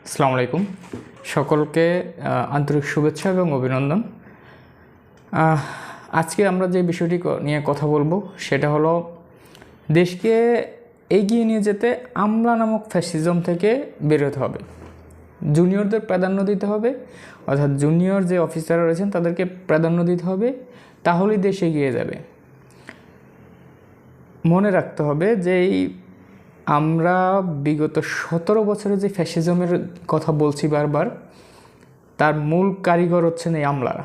আসসালামু আলাইকুম সকলকে আন্তরিক শুভেচ্ছা এবং অভিনন্দন। আজকে আমরা যে বিষয়টি নিয়ে কথা বলবো সেটা হলো দেশকে এগিয়ে নিয়ে যেতে আমলা নামক ফ্যাসিজম থেকে বেরোতে হবে, জুনিয়রদের প্রাধান্য দিতে হবে, অর্থাৎ জুনিয়র যে অফিসাররা রয়েছেন তাদেরকে প্রাধান্য দিতে হবে, তাহলেই দেশ এগিয়ে যাবে। মনে রাখতে হবে যে আমরা বিগত 17 বছরে যে ফ্যাসিজমের কথা বলছি বারবার, তার মূল কারিগর হচ্ছেন এই আমলারা।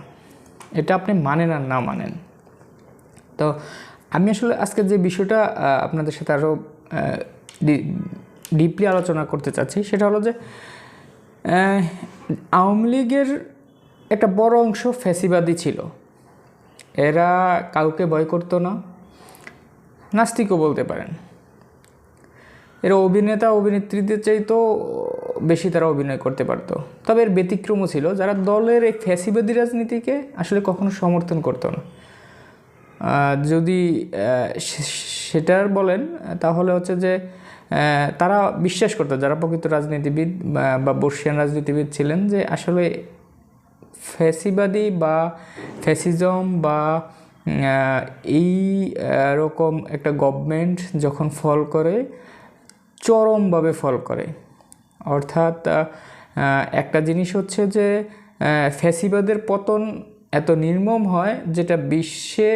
এটা আপনি মানেন আর না মানেন। তো আমি আসলে আজকে যে বিষয়টা আপনাদের সাথে আরও ডিপলি আলোচনা করতে চাচ্ছি সেটা হলো যে আওয়ামী লীগের একটা বড় অংশ ফ্যাসিবাদী ছিল। এরা কাউকে ভয় করতো না, নাস্তিকও বলতে পারেন। এরা অভিনেতা অভিনেত্রীদের চাইতেও বেশি তারা অভিনয় করতে পারতো। তবে এর ব্যতিক্রমও ছিল, যারা দলের এই ফ্যাসিবাদী রাজনীতিকে আসলে কখনো সমর্থন করতো না। যদি সেটার বলেন তাহলে হচ্ছে যে তারা বিশ্বাস করতো, যারা প্রকৃত রাজনীতিবিদ বা বর্ষিয়ান রাজনীতিবিদ ছিলেন, যে আসলে ফ্যাসিবাদী বা ফ্যাসিজম বা এই রকম একটা গভর্নমেন্ট যখন ফল করে, চরমভাবে ফল করে। অর্থাৎ একটা জিনিস হচ্ছে যে ফ্যাসিবাদের পতন এত নির্মম হয়, যেটা বিশ্বে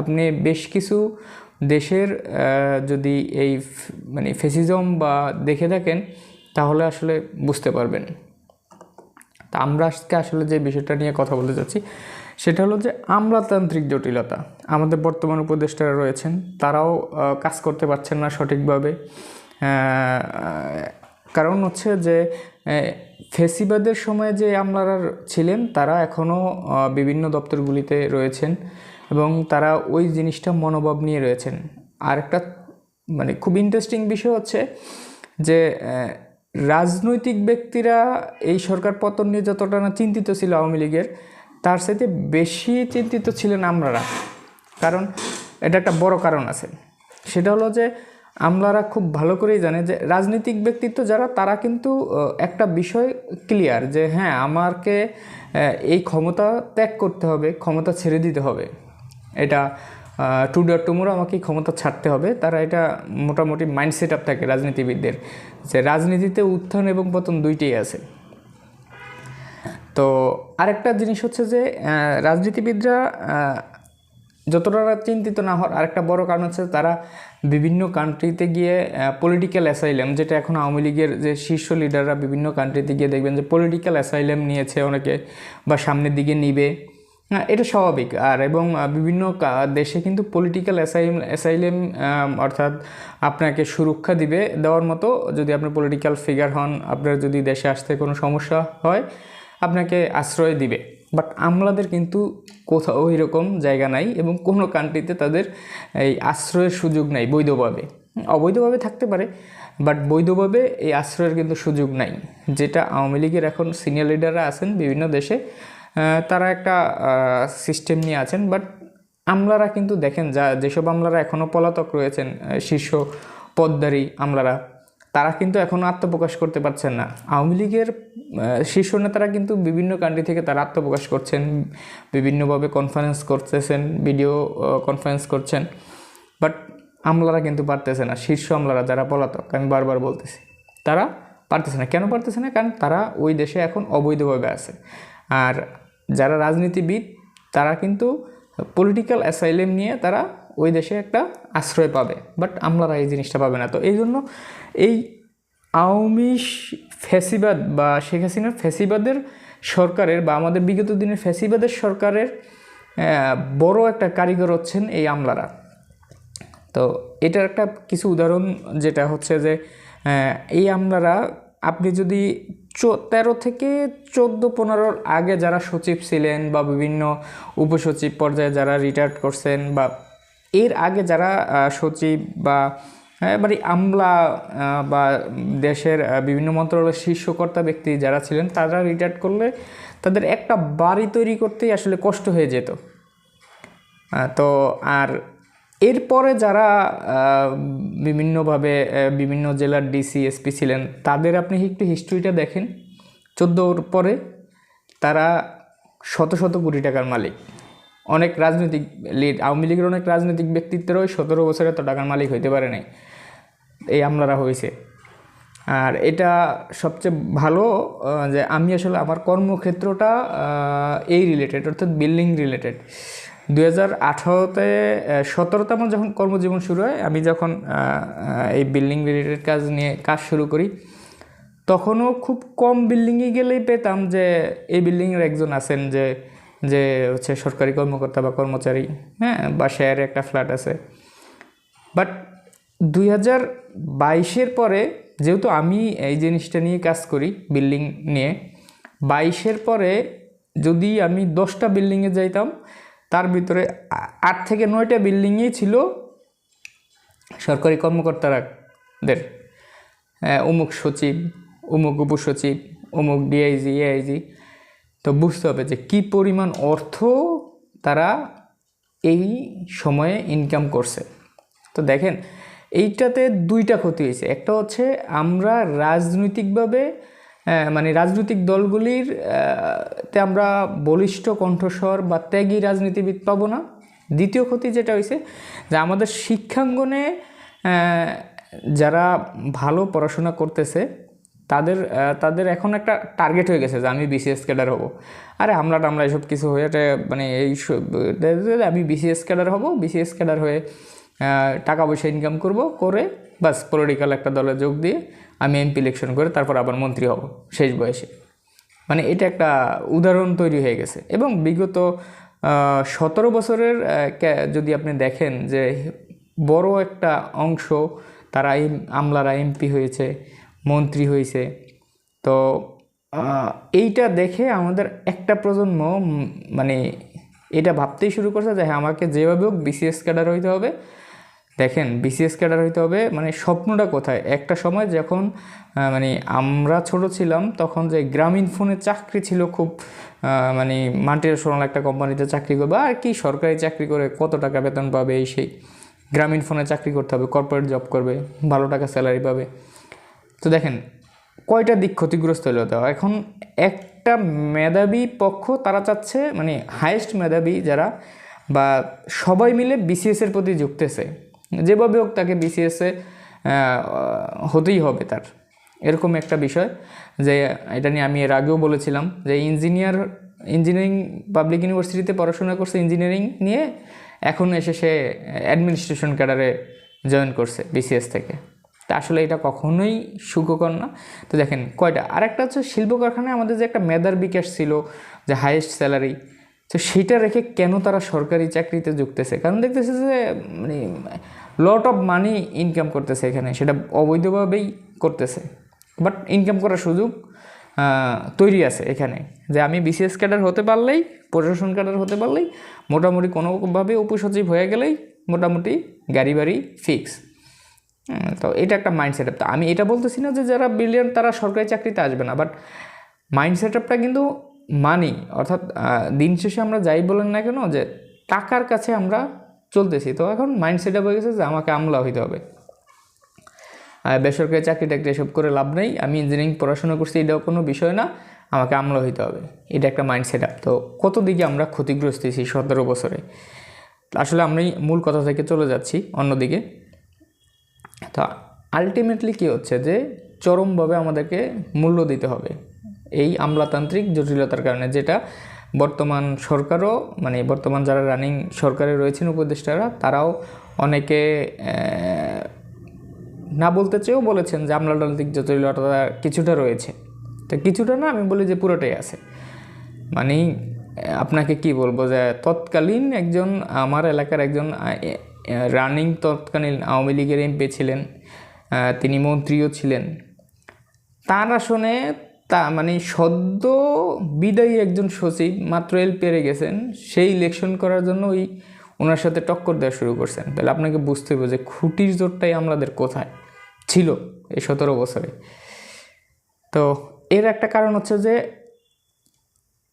আপনি বেশ কিছু দেশের যদি এই মানে ফ্যাসিজম বা দেখে থাকেন তাহলে আসলে বুঝতে পারবেন। তা আমরা আজকে আসলে যে বিষয়টা নিয়ে কথা বলতে চাচ্ছি সেটা হলো যে আমলাতান্ত্রিক জটিলতা। আমাদের বর্তমান উপদেষ্টারা রয়েছেন, তারাও কাজ করতে পারছেন না সঠিকভাবে। কারণ হচ্ছে যে ফ্যাসিবাদের সময় যে আমলারা ছিলেন তারা এখনও বিভিন্ন দপ্তরগুলিতে রয়েছেন এবং তারা ওই জিনিসটা মনোভাব নিয়ে রয়েছেন। আর একটা মানে খুব ইন্টারেস্টিং বিষয় হচ্ছে যে রাজনৈতিক ব্যক্তিরা এই সরকার পতন নিয়ে যতটা না চিন্তিত ছিল আওয়ামী লীগের, তার সাথে বেশি চিন্তিত ছিলেন আমলারা। কারণ এটা একটা বড় কারণ আছে, সেটা হলো যে আমলারা খুব ভালো করেই জানে যে রাজনৈতিক ব্যক্তিত্ব যারা, তারা কিন্তু একটা বিষয় ক্লিয়ার যে হ্যাঁ, আমাকে এই ক্ষমতা ত্যাগ করতে হবে, ক্ষমতা ছেড়ে দিতে হবে, এটা টুডে অর টুমোরো আমাকে ক্ষমতা ছাড়তে হবে। তারা এটা মোটামুটি মাইন্ডসেট আপ থাকে রাজনীতিবিদদের, যে রাজনীতিতে উত্থান এবং পতন দুইটাই আছে। তো আরেকটা জিনিস হচ্ছে যে রাজনীতিবিদরা যতটা চিন্তিত না হওয়ার আরেকটা বড় কারণ হচ্ছে তারা বিভিন্ন কান্ট্রিতে গিয়ে পলিটিক্যাল অ্যাসাইলাম, যেটা এখন আওয়ামী লীগের যে শীর্ষ লিডাররা বিভিন্ন কান্ট্রিতে গিয়ে দেখবেন যে পলিটিক্যাল অ্যাসাইলাম নিয়েছে অনেকে, বা সামনের দিকে নিবে, এটা স্বাভাবিক। আর এবং বিভিন্ন দেশে কিন্তু পলিটিক্যাল অ্যাসাইলাম অর্থাৎ আপনাকে সুরক্ষা দেওয়ার মতো, যদি আপনি পলিটিক্যাল ফিগার হন, আপনার যদি দেশে আসতে কোনো সমস্যা হয় আপনাকে আশ্রয় দিবে। বাট আমলাদের কিন্তু কোথাও এরকম জায়গা নাই এবং কোনো কান্ট্রিতে তাদের এই আশ্রয়ের সুযোগ নাই বৈধভাবে। অবৈধভাবে থাকতে পারে, বাট বৈধভাবে এই আশ্রয়ের কিন্তু সুযোগ নাই, যেটা আওয়ামী লীগের এখন সিনিয়র লিডাররা আছেন বিভিন্ন দেশে, তারা একটা সিস্টেম নিয়ে আছেন। বাট আমলারা কিন্তু দেখেন, যেসব আমলারা এখনও পলাতক রয়েছেন, শীর্ষ পদধারী আমলারা, তারা কিন্তু এখনও আত্মপ্রকাশ করতে পারছেন না। আওয়ামী লীগের শীর্ষ নেতারা কিন্তু বিভিন্ন কান্ট্রি থেকে তারা আত্মপ্রকাশ করছেন, বিভিন্নভাবে কনফারেন্স করতেছেন, ভিডিও কনফারেন্স করছেন, বাট আমলারা কিন্তু পারতেছে না। শীর্ষ আমলারা যারা পলাতক, আমি বারবার বলতেছি, তারা পারতেছে না। কেন পারতেছে না? কারণ তারা ওই দেশে এখন অবৈধভাবে আছে। আর যারা রাজনীতিবিদ তারা কিন্তু পলিটিক্যাল অ্যাসাইলাম নিয়ে তারা ওই দেশে একটা আশ্রয় পাবে, বাট আমলারা এই জিনিসটা পাবে না। তো এই জন্য এই আওয়ামী ফ্যাসিবাদ বা শেখ হাসিনার ফ্যাসিবাদের সরকারের বা আমাদের বিগত দিনের ফ্যাসিবাদের সরকারের বড় একটা কারিগর হচ্ছেন এই আমলারা। তো এটার একটা কিছু উদাহরণ যেটা হচ্ছে যে এই আমলারা, আপনি যদি 13 থেকে 14-15 আগে যারা সচিব ছিলেন বা বিভিন্ন উপসচিব পর্যায়ে যারা রিটায়ার্ড করছেন, বা এর আগে যারা সচিব বা এবারে আমলা বা দেশের বিভিন্ন মন্ত্রণালয়ের শীর্ষকর্তা ব্যক্তি যারা ছিলেন, তারা রিটায়ার্ড করলে তাদের একটা বাড়ি তৈরি করতেই আসলে কষ্ট হয়ে যেত। তো আর এরপরে যারা বিভিন্নভাবে বিভিন্ন জেলার ডিসি এসপি ছিলেন, তাদের আপনি একটু হিস্ট্রিটা দেখেন। 14 পরে তারা শত শত কোটি টাকার মালিক। অনেক রাজনৈতিক লিড, আওয়ামী লীগের অনেক রাজনৈতিক ব্যক্তিত্বেরও 17 বছরে এত টাকার মালিক হইতে পারে নাই, এই আমলারা হয়েছে। আর এটা সবচেয়ে ভালো যে আমি আসলে আমার কর্মক্ষেত্রটা এই রিলেটেড, অর্থাৎ বিল্ডিং রিলেটেড। 2018-তে 17-তে আমার যখন কর্মজীবন শুরু হয়, আমি যখন এই বিল্ডিং রিলেটেড কাজ শুরু করি, তখনও খুব কম বিল্ডিংয়ে গেলেই পেতাম যে এই বিল্ডিংয়ের একজন আছেন যে যে হচ্ছে সরকারি কর্মকর্তা বা কর্মচারী, হ্যাঁ, বা শেয়ারে একটা ফ্ল্যাট আছে। বাট 2022-এর পরে, যেহেতু আমি এই জিনিসটা নিয়ে কাজ করি, বিল্ডিং নিয়ে, 22-এর পরে যদি আমি 10টা বিল্ডিংয়ে যাইতাম, তার ভিতরে 8 থেকে 9টা বিল্ডিংয়েই ছিল সরকারি কর্মকর্তারাদের, অমুক সচিব, অমুক উপসচিব, অমুক ডিআইজি, এআইজি। তো বুঝতে হবে যে কী পরিমাণ অর্থ তারা এই সময়ে ইনকাম করছে। তো দেখেন, এইটাতে দুইটা ক্ষতি হয়েছে। একটা হচ্ছে আমরা রাজনৈতিকভাবে মানে রাজনৈতিক দলগুলির তে আমরা বলিষ্ঠ কণ্ঠস্বর বা ত্যাগী রাজনীতিবিদ পাবো না। দ্বিতীয় ক্ষতি যেটা হয়েছে যে আমাদের শিক্ষাঙ্গনে যারা ভালো পড়াশোনা করতেছে তাদের এখন একটা টার্গেট হয়ে গেছে যে আমি বিসিএস ক্যাডার হব। আরে আমরা এসব কিছু হয়ে মানে এই আমি বিসিএস ক্যাডার হব, বিসিএস ক্যাডার হয়ে টাকা পয়সা ইনকাম করে বাস পলিটিক্যাল একটা দলে যোগ দিয়ে আমি এমপি ইলেকশন করে তারপর আবার মন্ত্রী হব শেষ বয়সে। মানে এটা একটা উদাহরণ তৈরি হয়ে গেছে। এবং বিগত 17 বছরের যদি আপনি দেখেন যে বড় একটা অংশ তারা আমলারা এমপি হয়েছে, মন্ত্রী হয়েছে। তো এইটা দেখে আমাদের একটা প্রজন্ম মানে এটা ভাবতেই শুরু করছে যে হ্যাঁ, আমাকে যেভাবে হোক বিসিএস ক্যাডার হইতে হবে। দেখেন, বিসিএস ক্যাডার হইতে হবে মানে স্বপ্নটা কোথায়? একটা সময় যখন মানে আমরা ছোট ছিলাম, তখন যে গ্রামীণ ফোনের চাকরি ছিল খুব মানে মাল্টিনেশনাল একটা কোম্পানিতে চাকরি করবে, আর কি সরকারি চাকরি করে কত টাকা বেতন পাবে, এই সেই। গ্রামীণ ফোনে চাকরি করতে হবে, কর্পোরেট জব করবে, ভালো টাকা স্যালারি পাবে। তো দেখেন কয়টা দিক ক্ষতিগ্রস্ত হলো। তো এখন একটা মেধাবী পক্ষ তারা চাচ্ছে, মানে হাইয়েস্ট মেধাবী যারা বা সবাই মিলে বিসিএসের প্রতি ঝুঁকতেছে, যেভাবে হোক তাকে বিসিএসে হতেই হবে তার, এরকম একটা বিষয়। যে এটা নিয়ে আমি এর আগেও বলেছিলাম যে ইঞ্জিনিয়ারিং পাবলিক ইউনিভার্সিটিতে পড়াশোনা করছে ইঞ্জিনিয়ারিং নিয়ে, এখন এসে সে অ্যাডমিনিস্ট্রেশন ক্যাডারে জয়েন করছে বিসিএস থেকে। তা আসলে এটা কখনোই সুখকর না। তো দেখেন কয়টা। আরেকটা হচ্ছে শিল্প কারখানায় আমাদের যে একটা মেধার বিকাশ ছিল, যে হাইয়েস্ট স্যালারি, তো সেইটা রেখে কেন তারা সরকারি চাকরিতে যুক্তেছে? কারণ দেখতেছে যে মানে লট অফ মানি ইনকাম করতেছে এখানে, সেটা অবৈধভাবেই করতেছে, বাট ইনকাম করার সুযোগ তৈরি আছে এখানে। যে আমি বিসিএস ক্যাডার হতে পারলেই, প্রশাসন ক্যাডার হতে পারলেই, মোটামুটি কোনোভাবে উপসচিব হয়ে গেলেই মোটামুটি গাড়ি বাড়ি ফিক্স। তো এটা একটা মাইন্ড সেট আপ। তো আমি এটা বলতেছি না যে যারা ব্রিলিয়ান্ট তারা সরকারি চাকরিতে আসবে না, বাট মাইন্ড সেট আপটা কিন্তু মানি, অর্থাৎ দিন শেষে আমরা যাই বলেন না কেন যে টাকার কাছে আমরা চলতেছি। তো এখন মাইন্ড সেট আপ হয়ে গেছে যে আমাকে আমলা হইতে হবে, বেসরকারি চাকরি টাকরি এসব করে লাভ নেই, আমি ইঞ্জিনিয়ারিং পড়াশোনা করছি এটাও কোনো বিষয় না, আমাকে আমলা হইতে হবে। এটা একটা মাইন্ড সেট আপ। তো কত দিকে আমরা ক্ষতিগ্রস্ত হয়েছি 17 বছরে। আসলে আমি মূল কথা থেকে চলে যাচ্ছি অন্যদিকে। তো আলটিমেটলি কী হচ্ছে যে চরমভাবে আমাদেরকে মূল্য দিতে হবে এই আমলাতান্ত্রিক জটিলতার কারণে, যেটা বর্তমান সরকারও, মানে বর্তমান যারা রানিং সরকারে রয়েছেন উপদেষ্টারা, তারাও অনেকে না বলতে চেয়েও বলেছেন যে আমলাতান্ত্রিক জটিলতা কিছুটা রয়েছে। তো কিছুটা না, আমি বলি যে পুরোটাই আছে। মানে আপনাকে কি বলবো, যে তৎকালীন একজন আমার এলাকার একজন রানিং তৎকালীন আওয়ামী লীগের এমপি ছিলেন, তিনি মন্ত্রীও ছিলেন। তার আসনে মানে সদ্য বিদায়ী একজন সচিব মাত্র পেরে গেছেন, সেই ইলেকশন করার জন্য ওনার সাথে টক্কর দেওয়া শুরু করছেন। তাহলে আপনাকে বুঝতে হবে যে খুঁটির জোরটাই আমাদের কোথায় ছিল এই 17 বছরে। তো এর একটা কারণ হচ্ছে যে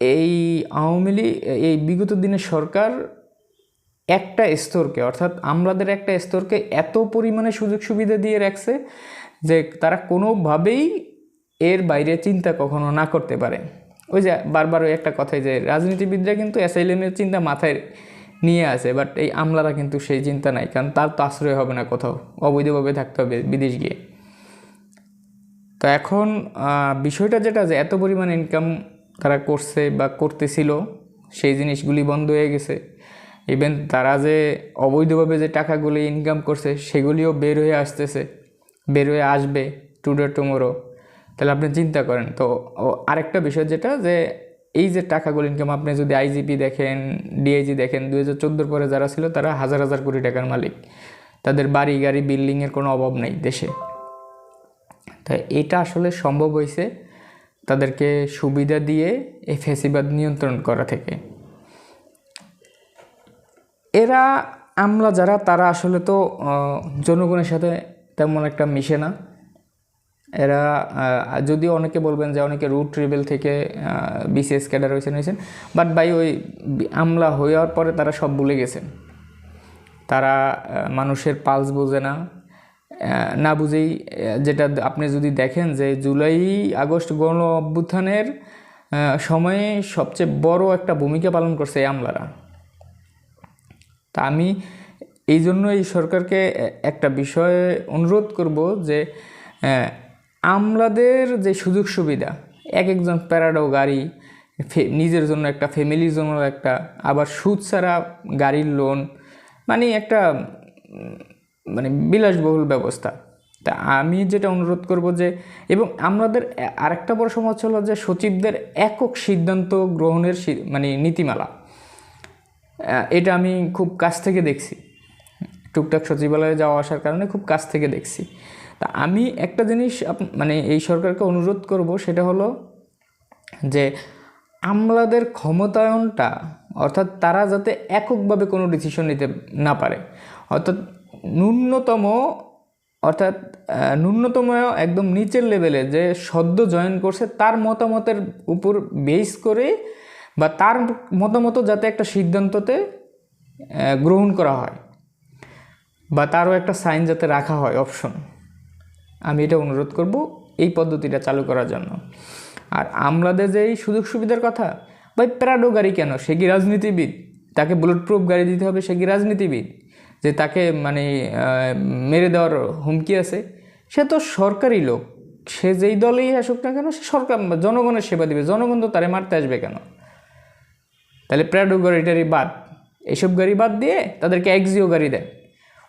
এই আওয়ামী লীগ, এই বিগত দিনের সরকার একটা স্তরকে, অর্থাৎ আমলাদের একটা স্তরকে এত পরিমাণে সুযোগ সুবিধা দিয়ে রাখছে যে তারা কোনোভাবেই এর বাইরে চিন্তা কখনো না করতে পারে। ওই যে বারবার ওই একটা কথাই যে রাজনীতিবিদরা কিন্তু অ্যাসাইলামের চিন্তা মাথায় নিয়ে আসে, বাট এই আমলারা কিন্তু সেই চিন্তা নাই, কারণ তার তো আশ্রয় হবে না, কোথাও অবৈধভাবে থাকতে হবে বিদেশ গিয়ে। তো এখন বিষয়টা যেটা যে এত পরিমাণ ইনকাম তারা করছে বা করতেছিল, সেই জিনিসগুলি বন্ধ হয়ে গেছে। ইভেন তারা যে অবৈধভাবে যে টাকাগুলি ইনকাম করছে সেগুলিও বের হয়ে আসতেছে, বের হয়ে আসবে টুডে টুমোরো। তাহলে আপনি চিন্তা করেন। তো আরেকটা বিষয় যেটা যে এই যে টাকাগুলো ইনকাম, আপনি যদি আইজিপি দেখেন, ডিআইজি দেখেন, 2014 পরে যারা ছিল তারা হাজার হাজার কোটি টাকার মালিক, তাদের বাড়ি গাড়ি বিল্ডিংয়ের কোনো অভাব নেই দেশে। তাই এটা আসলে সম্ভব হয়েছে তাদেরকে সুবিধা দিয়ে এই ফ্যাসিবাদ নিয়ন্ত্রণ করা থেকে। এরা আমলা যারা, তারা আসলে তো জনগণের সাথে তেমন একটা মিশে না। এরা যদিও অনেকে বলবেন যে অনেকে রুট রিবেল থেকে বিসিএস ক্যাডার হয়েছেন, বাট ভাই ওই আমলা হওয়ার পরে তারা সব ভুলে গেছেন। তারা মানুষের পালস বোঝে না, না বুঝেই যেটা আপনি যদি দেখেন যে জুলাই আগস্ট গণ অভ্যুত্থানের সময়ে সবচেয়ে বড় একটা ভূমিকা পালন করছে এই আমলারা। তা আমি এই জন্য এই সরকারকে একটা বিষয়ে অনুরোধ করব যে আমলাদের যে সুযোগ সুবিধা, এক একজন প্যারাডো গাড়ি, নিজের জন্য একটা, ফ্যামিলির জন্য একটা, আবার সুদ ছাড়া গাড়ির লোন, মানে একটা মানে বিলাসবহুল ব্যবস্থা। তা আমি যেটা অনুরোধ করব যে, এবং আমাদের আরেকটা বড় সমস্যা হলো যে সচিবদের একক সিদ্ধান্ত গ্রহণের মানে নীতিমালা, এটা আমি খুব কাছ থেকে দেখছি, টুকটাক সচিবালয়ে যাওয়া আসার কারণে খুব কাছ থেকে দেখছি। তা আমি একটা জিনিস মানে এই সরকারকে অনুরোধ করব, সেটা হলো যে আমলাদের ক্ষমতায়নটা, অর্থাৎ তারা যাতে এককভাবে কোনো ডিসিশন নিতে না পারে, অর্থাৎ ন্যূনতম একদম নিচের লেভেলে যে সদ্য জয়েন করছে তার মতামতের উপর বেস করে, বা তার মতামত যাতে একটা সিদ্ধান্ততে গ্রহণ করা হয়, বা তারও একটা সাইন যাতে রাখা হয়, অপশন। আমি এটা অনুরোধ করব এই পদ্ধতিটা চালু করার জন্য। আর আমলাদের যে এই সুযোগ সুবিধার কথা, ভাই প্রাডো গাড়ি কেন? সে কি রাজনীতিবিদ? তাকে বুলেট প্রুফ গাড়ি দিতে হবে? সে কি রাজনীতিবিদ যে তাকে মানে মেরে দেওয়ার হুমকি আছে? সে তো সরকারি লোক, সে যেই দলেই আসুক না কেন, সে সরকার জনগণের সেবা দিবে, জনগণ তো তারে মারতে আসবে কেন? তাহলে প্রাডো গাড়িটারি বাদ, এইসব গাড়ি বাদ দিয়ে তাদেরকে এক্সিও গাড়ি দেয়।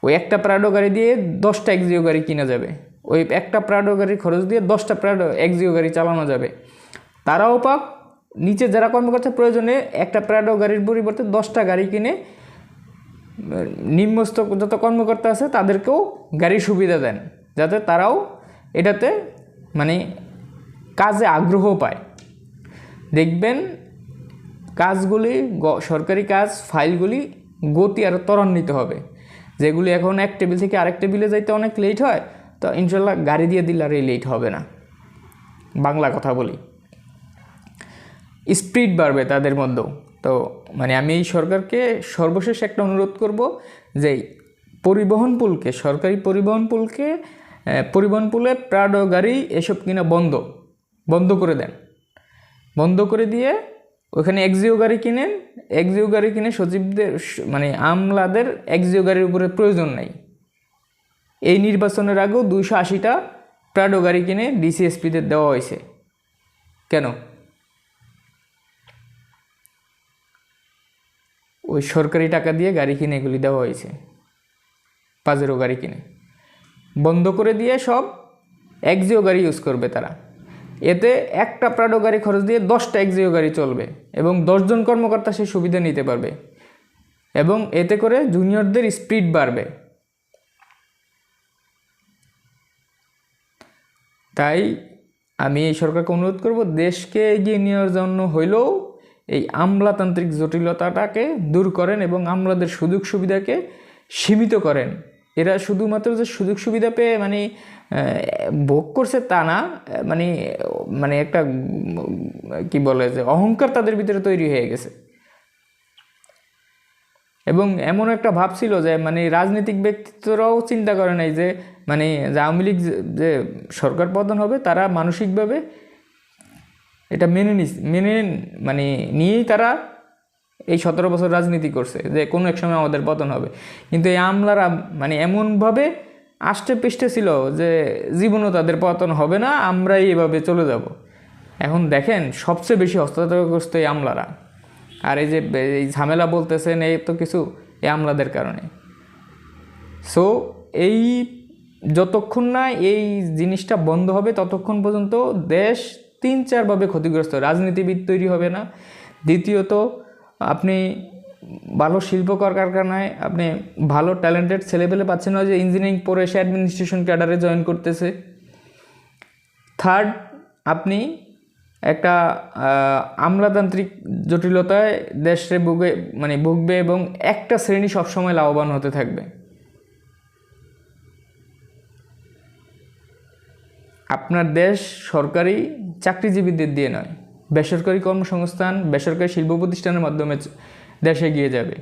ওই একটা প্রাডো গাড়ি দিয়ে 10টা এক্সিও গাড়ি কিনা যাবে, ওই একটা প্রাডো গাড়ির খরচ দিয়ে 10টা প্রাডো এক্সিও গাড়ি চালানো যাবে। তারাও পাক, নিচে যারা কর্মকর্তা প্রয়োজনে একটা প্রাডো গাড়ির পরিবর্তে 10টা গাড়ি কিনে নিম্নস্থ যত কর্মকর্তা আছে তাদেরকেও গাড়ির সুবিধা দেন, যাতে তারাও এটাতে মানে কাজে আগ্রহ পায়। দেখবেন কাজগুলি, সরকারি কাজ ফাইলগুলি গতি আরও ত্বরান্বিত হবে। যেগুলি এখন এক টেবিল থেকে আরেক টেবিলে যাইতে অনেক লেট হয়, তো ইনশাল্লাহ গাড়ি দিয়ে দিলে আর এই লেট হবে না। বাংলা কথা বলি, স্পিড বাড়বে তাদের মধ্যেও। তো মানে আমি এই সরকারকে সর্বশেষ একটা অনুরোধ করব যে পরিবহন পুলকে, সরকারি পরিবহন পুলে প্রাডো গাড়ি এসব কিনা বন্ধ করে দেন। বন্ধ করে দিয়ে ওখানে এক্সিও গাড়ি কিনেন, এক্সিও গাড়ি কিনে সচিবদের মানে আমলাদের এক্সিও গাড়ির উপরে প্রয়োজন নাই। এই নির্বাচনের আগেও 280টা প্রাডো গাড়ি কিনে ডিসিএসপিদের দেওয়া হয়েছে। কেন? ওই সরকারি টাকা দিয়ে গাড়ি কিনে এগুলি দেওয়া হয়েছে, পাজেরো গাড়ি কিনে। বন্ধ করে দিয়ে সব এক্সিও গাড়ি ইউজ করবে তারা। এতে একটা প্রাডো গাড়ি খরচ দিয়ে 10টা এক্সিও গাড়ি চলবে, এবং 10 জন কর্মকর্তা সেই সুবিধা নিতে পারবে, এবং এতে করে জুনিয়রদের স্পিড বাড়বে। তাই আমি এই সরকারকে অনুরোধ করব, দেশকে এগিয়ে নেওয়ার জন্য হইলেও এই আমলাতান্ত্রিক জটিলতাটাকে দূর করেন এবং আমলাদের সুযোগ সুবিধাকে সীমিত করেন। এরা শুধুমাত্র যে সুযোগ সুবিধা পেয়ে মানে ভোগ করছে তা না, মানে একটা কি বলে যে অহংকার তাদের ভিতরে তৈরি হয়ে গেছে। এবং এমন একটা ভাব ছিল যে মানে রাজনৈতিক ব্যক্তিত্বরাও চিন্তা করে নাই যে মানে যে আওয়ামী লীগ যে সরকার পতন হবে তারা মানসিকভাবে এটা মেনে মানে নিয়েই তারা এই 17 বছর রাজনীতি করছে যে কোনো এক সময় আমাদের পতন হবে। কিন্তু এই আমলারা মানে এমনভাবে আষ্টে পৃষ্ঠে ছিল যে জীবনও তাদের পতন হবে না, আমরাই এভাবে চলে যাব। এখন দেখেন সবচেয়ে বেশি হস্তক্ষেপগ্রস্ত এই আমলারা, আর এই যে এই ঝামেলা বলতেছেন এই তো কিছু এই আমলাদের কারণে। সো এই যতক্ষণ না এই জিনিসটা বন্ধ হবে ততক্ষণ পর্যন্ত দেশ 3-4 ভাবে ক্ষতিগ্রস্ত। রাজনীতিবিদ তৈরি হবে না, দ্বিতীয়ত আপনি ভালো শিল্প কারখানায় আপনি ভালো ট্যালেন্টেড ছেলেপেলে পাচ্ছেন না যে ইঞ্জিনিয়ারিং পড়ে এসে অ্যাডমিনিস্ট্রেশন ক্যাডারে জয়েন করতেছে। থার্ড, আপনি একটা আমলাতান্ত্রিক জটিলতায় দেশে ভুগবে এবং একটা শ্রেণী সবসময় লাভবান হতে থাকবে। আপনার দেশ সরকারি চাকরিজীবীদের দিয়ে নয়, বেসরকারি কর্মসংস্থান, বেসরকারি শিল্প প্রতিষ্ঠানের মাধ্যমে দেশ এগিয়ে যাবে।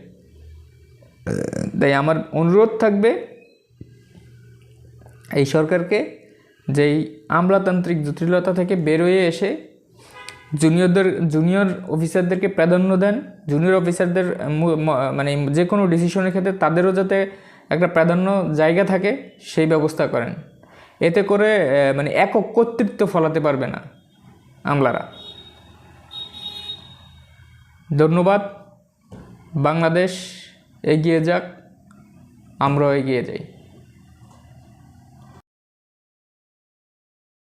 তাই আমার অনুরোধ থাকবে এই সরকারকে যেই আমলাতান্ত্রিক জটিলতা থেকে বেরোয় এসে জুনিয়র অফিসারদেরকে প্রাধান্য দেন, জুনিয়র অফিসারদের মানে যে কোনো ডিসিশনের ক্ষেত্রে তাদেরও যাতে একটা প্রাধান্য জায়গা থাকে সেই ব্যবস্থা করেন। এতে করে মানে একক কর্তৃত্ব ফলাতে পারবে না আমলারা। ধন্যবাদ। বাংলাদেশ এগিয়ে যাক, আমরাও এগিয়ে যাই।